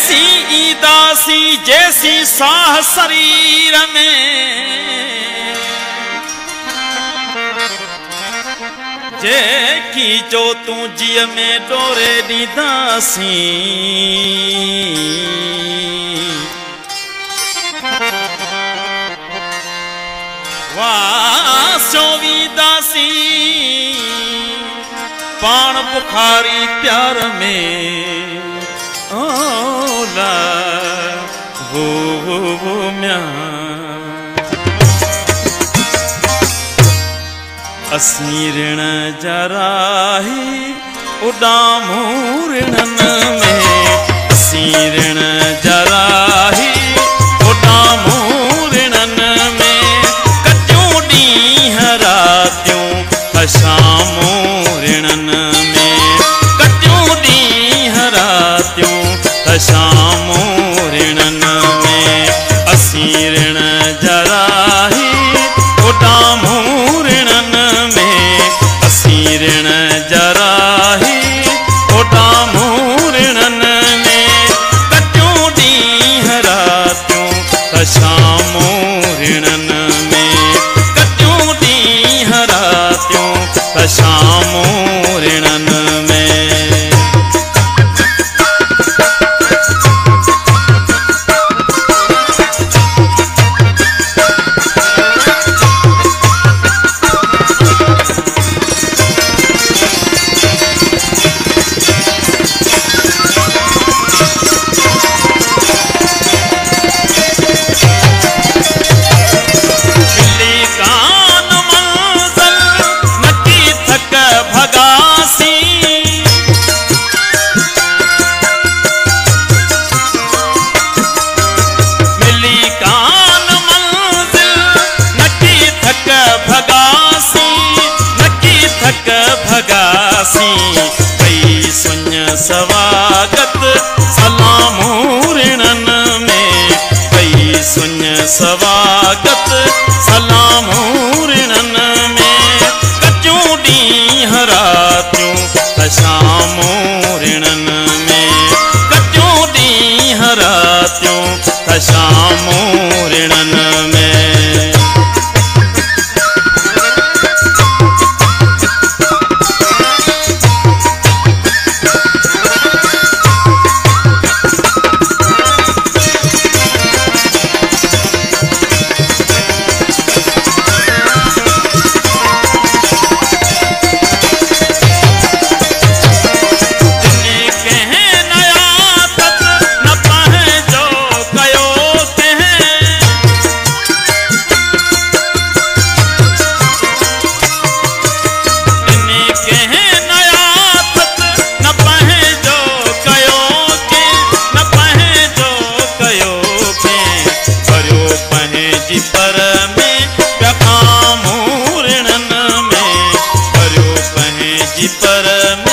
जैसी ईदासी जैसी साह शरीर में, जे की जो तू जिय में डोरे ॾींदासी, वासो वीदासी पाण बुखारी प्यार में, ओला वो म्या असी ऋण जराही उडामू ऋणन में, असी ऋण जराही उडामू ऋणन में, कटियूं ॾींहं रातियूं हशामू ऋणन में, कटियूं ॾींहं रातियूं हशामू ऋणन में, असी ऋण जराही उडामू ऋणन में, असी ऋण जराही उडामू ऋणन में, कटियूं ॾींहं रातियूं हशामू ऋणन में, कटियूं ॾींहं रातियूं हशामू ऋणन में। कई सुन सवागत सलामू ऋणन में, कई सुन सवागत सलामू ऋणन में, कटियूं ॾींहं रातियूं हशामू ऋणन में, कटियूं ॾींहं रातियूं हशामू ऋणन में। पर में प्याखामू ऋणन में, करियो पंहिंजी पर में